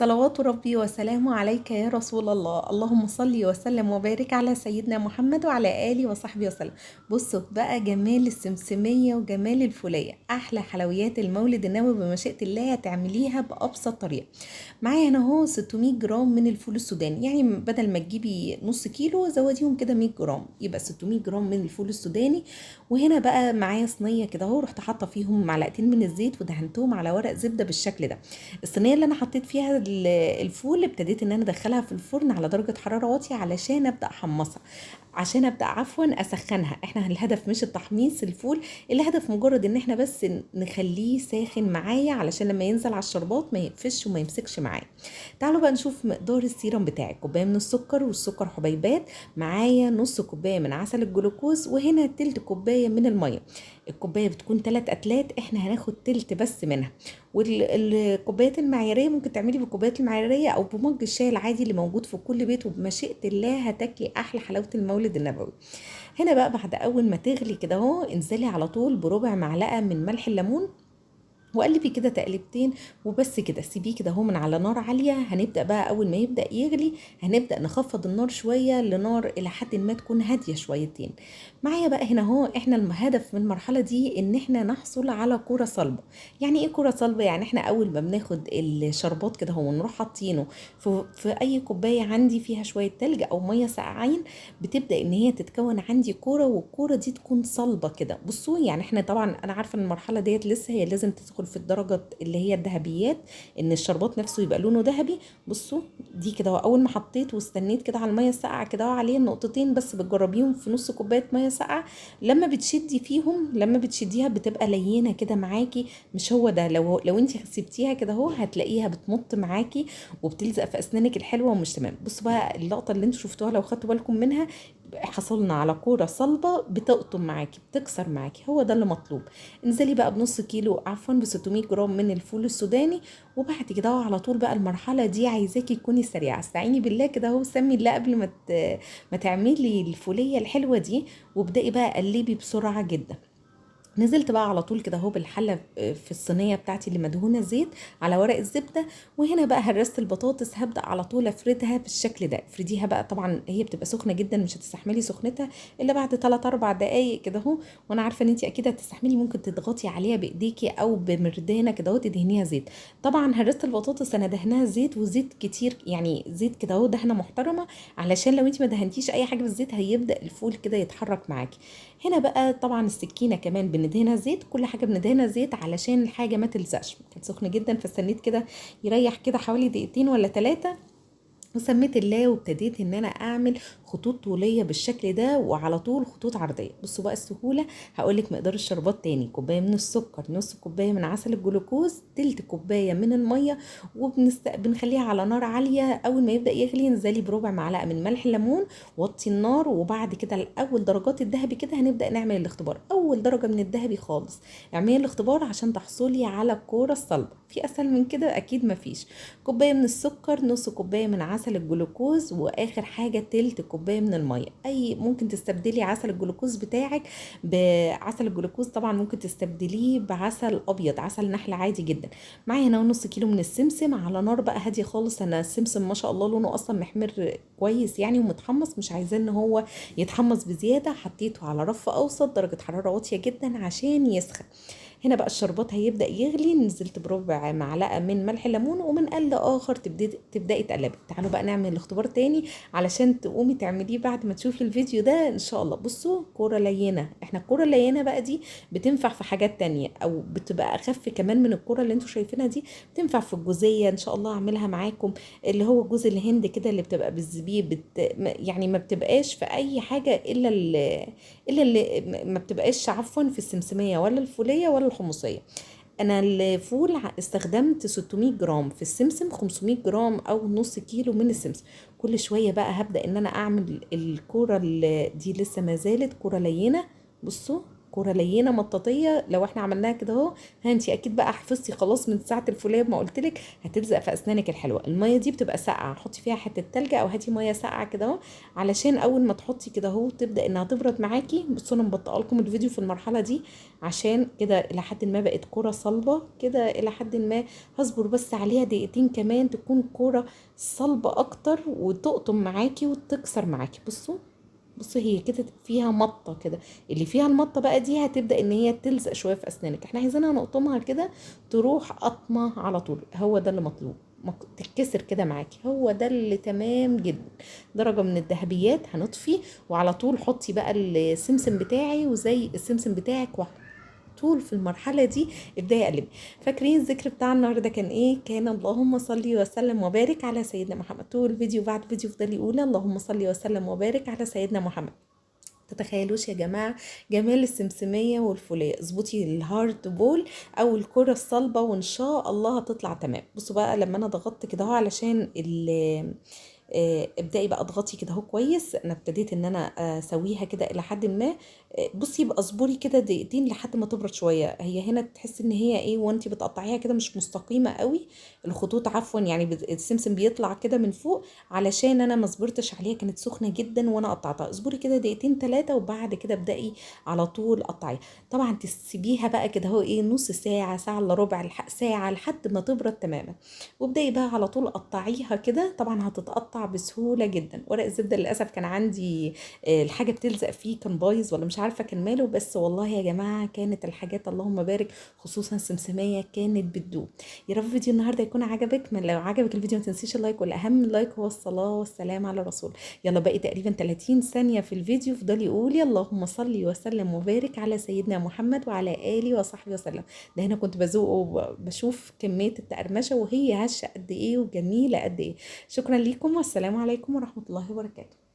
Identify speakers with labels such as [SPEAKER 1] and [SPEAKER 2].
[SPEAKER 1] صلوات ربي وسلامه عليك يا رسول الله. اللهم صل وسلم وبارك على سيدنا محمد وعلى آله وصحبه وسلم. بصوا بقى جمال السمسمية وجمال الفولية، أحلى حلويات المولد النبوي بمشيئة الله هتعمليها بأبسط طريقة. معايا هنا اهو 600 جرام من الفول السوداني، يعني بدل ما تجيبي نص كيلو زوديهم كده 100 جرام يبقى 600 جرام من الفول السوداني. وهنا بقى معايا صينية كده اهو، رحت حاطة فيهم معلقتين من الزيت ودهنتهم على ورق زبدة بالشكل ده. الصينيه اللي انا حطيت فيها الفول ابتديت ان انا ادخلها في الفرن على درجه حراره واطيه علشان ابدا احمصها، عشان ابدا اسخنها. احنا الهدف مش التحميص الفول، الهدف مجرد ان احنا بس نخليه ساخن معايا علشان لما ينزل على الشربات ما يقفش وما يمسكش معايا. تعالوا بقى نشوف مقدار السيرم بتاعي. كوبايه من السكر، والسكر حبيبات، معايا نص كوبايه من عسل الجلوكوز، وهنا تلت كوبايه من الميه. الكوبايه بتكون 3 اتلات، احنا هناخد تلت بس منها. والكوبايات المعياريه ممكن تعملي بالكوبايات المعياريه او بمج الشاي العادي اللي موجود في كل بيت، وبمشيئه الله هتاكلي احلى حلاوه المولد النبوي. هنا بقى بعد اول ما تغلي كده اهو، انزلي على طول بربع معلقه من ملح الليمون، وقلبي كده تقلبتين وبس كده. سيبيه كده اهو من على نار عاليه. هنبدا بقى اول ما يبدا يغلي هنبدا نخفض النار شويه لنار الى حد ما تكون هاديه شويتين. معايا بقى هنا اهو، احنا الهدف من المرحله دي ان احنا نحصل على كوره صلبه. يعني ايه كوره صلبه؟ يعني احنا اول ما بناخد الشربات كده اهو ونروح حاطينه في اي كوبايه عندي فيها شويه تلج او ميه ساقعين، بتبدا ان هي تتكون عندي كوره، والكوره دي تكون صلبه كده. بصوا يعني احنا طبعا انا عارفه ان المرحله ديت لسه هي لازم تدخل في الدرجه اللي هي الذهبيات، ان الشربات نفسه يبقى لونه ذهبي. بصوا دي كده اول ما حطيت واستنيت كده على الميه الساقعه كده عليه نقطتين بس، بتجربيهم في نص كوبايه ميه ساقعه. لما بتشدي فيهم، لما بتشديها بتبقى لينه كده معاكي. مش هو ده، لو انت سبتيها كده اهو هتلاقيها بتمط معاكي وبتلزق في اسنانك الحلوه ومش تمام. بصوا بقى اللقطه اللي انتوا شفتوها لو خدتوا بالكم منها، حصلنا على كوره صلبه بتقطم معاكي بتكسر معاكي، هو ده اللي مطلوب. انزلي بقى بنص كيلو، عفوا ب 600 جرام من الفول السوداني. وبعد كده على طول بقى المرحله دي عايزاكي تكوني سريعه، استعيني بالله كده اهو، سمي الله قبل ما تعملي الفوليه الحلوه دي، وابدأي بقى قلبي بسرعه جدا. نزلت بقى على طول كده اهو بالحله في الصينيه بتاعتي اللي مدهونه زيت على ورق الزبده. وهنا بقى هرست البطاطس، هبدا على طول افردها بالشكل ده. افرديها بقى، طبعا هي بتبقى سخنه جدا مش هتستحملي سخنتها الا بعد 3 4 دقائق كده اهو. وانا عارفه ان انت اكيد هتستحملي، ممكن تضغطي عليها بايديكي او بمردانه كده اهو تدهنيها زيت. طبعا هرست البطاطس انا دهناها زيت، وزيت كتير يعني زيت كده اهو دهنه محترمه، علشان لو انت ما دهنتيش اي حاجه بالزيت هيبدا الفول كده يتحرك معاكي. هنا بقى طبعا السكينه كمان بندهنها زيت، كل حاجه بندهنها زيت علشان الحاجه ما تلزقش. كانت سخنه جدا فاستنيت كده يريح كده حوالي دقيقتين ولا 3، وسميت الله وابتديت ان انا اعمل خطوط طوليه بالشكل ده وعلى طول خطوط عرضيه. بصوا بقى السهوله. هقول لك مقدار الشربات تاني: كوبايه من السكر، نص كوبايه من عسل الجلوكوز، تلت كوبايه من الميه. بنخليها على نار عاليه. اول ما يبدا يغلي انزلي بربع معلقه من ملح الليمون، وطي النار. وبعد كده الاول درجات الذهبي كده هنبدا نعمل الاختبار. اول درجه من الذهبي خالص اعملي الاختبار عشان تحصلي على الكوره الصلبه. في اسهل من كده اكيد مفيش. كوبايه من السكر، نص كوبايه من عسل الجلوكوز، واخر حاجه تلت كوبايه من الميه. اي ممكن تستبدلي عسل الجلوكوز بتاعك بعسل الجلوكوز، طبعا ممكن تستبدليه بعسل ابيض، عسل نحل عادي جدا. معايا هنا نص كيلو من السمسم على نار بقى هاديه خالص. انا السمسم ما شاء الله لونه اصلا محمر كويس يعني ومتحمص، مش عايزاه ان هو يتحمص بزياده. حطيته على رف اوسط درجه حراره واطيه جدا عشان يسخن. هنا بقى الشربات هيبدأ يغلي، نزلت بربع معلقة من ملح الليمون، ومن قل آخر تبدأي تقلبي. تعالوا بقى نعمل الاختبار تاني علشان تقومي تعمليه بعد ما تشوفي الفيديو ده إن شاء الله. بصوا كورة لينة، احنا الكورة اللينة بقى دي بتنفع في حاجات تانية، أو بتبقى أخف كمان من الكورة اللي انتوا شايفينها دي. بتنفع في الجوزية إن شاء الله أعملها معاكم، اللي هو جوز الهند كده اللي بتبقى بالزبيب يعني ما بتبقاش في أي حاجة إلا اللي ما بتبقاش عفوا في السمسمية ولا الفولية ولا الحمصية. انا الفول استخدمت 600 جرام، في السمسم 500 جرام او نص كيلو من السمسم. كل شويه بقى هبدا ان انا اعمل الكوره دي لسه ما زالت كوره لينه. بصوا كوره لينه مطاطيه لو احنا عملناها كده اهو. انت اكيد بقى حفظتي خلاص من ساعه الفوليه ما قلت لك هتلزق في اسنانك الحلوه. الميه دي بتبقى ساقعه، حطي فيها حته تلج او هاتي ميه ساقعه كده اهو، علشان اول ما تحطي كده اهو تبدا انها تبرد معاكي. بصوا انا مبطئه لكم الفيديو في المرحله دي عشان كده الى حد ما بقت كوره صلبه كده الى حد ما. هصبر بس عليها دقيقتين كمان تكون كوره صلبه اكتر وتقطم معاكي وتكسر معاكي. بصوا هي كده فيها مطه كده، اللي فيها المطه بقى دي هتبدا ان هي تلزق شويه في اسنانك. احنا عايزينها نقطمها كده تروح قطمه على طول، هو ده اللي مطلوب. تتكسر كده معاكي، هو ده اللي تمام جدا. درجه من الذهبيات هنطفي، وعلى طول حطي بقى السمسم بتاعي وزي السمسم بتاعك طول في المرحله دي ابداي اقلبي. فاكرين الذكر بتاع النهارده كان ايه؟ كان اللهم صل وسلم وبارك على سيدنا محمد. طول الفيديو بعد فيديو افضلي قولي اللهم صل وسلم وبارك على سيدنا محمد. تتخيلوش يا جماعة جمال السمسمية والفولية. اظبطي الهارد بول او الكرة الصلبة وان شاء الله هتطلع تمام. بصوا بقى لما انا ضغطت كده اهو علشان ابدأي بقى اضغطي كده اهو كويس. انا ابتديت ان انا اسويها كده الى حد ما. بصي بقى اصبري كده دقيقتين لحد ما تبرد شويه. هي هنا تحسي ان هي ايه وانتي بتقطعيها كده مش مستقيمه قوي الخطوط، عفوا يعني السمسم بيطلع كده من فوق علشان انا ما صبرتش عليها، كانت سخنه جدا وانا قطعتها. اصبري كده دقيقتين ثلاثه وبعد كده ابدأي على طول قطعيها. طبعا تسيبيها بقى كده اهو ايه نص ساعه، ساعه الا ربع، ساعه لحد ما تبرد تماما. وابدأي بقى على طول قطعيها كده. طبعا هتتقطع بسهوله جدا. ورق الزبده للاسف كان عندي الحاجه بتلزق فيه كان بايظ ولا مش عارفه كان ماله، بس والله يا جماعه كانت الحاجات اللهم بارك خصوصا السمسميه كانت بتدوب. يا رب فيديو النهارده يكون عجبك. لو عجبك الفيديو ما تنسيش اللايك، والاهم اللايك هو الصلاه والسلام على الرسول. يلا باقي تقريبا 30 ثانيه في الفيديو، فضلي قولي اللهم صل وسلم وبارك على سيدنا محمد وعلى اله وصحبه وسلم. ده هنا كنت بذوق وبشوف كميه التقرمشه وهي هشه قد ايه وجميله قد ايه. شكرا لكم والسلام عليكم ورحمه الله وبركاته.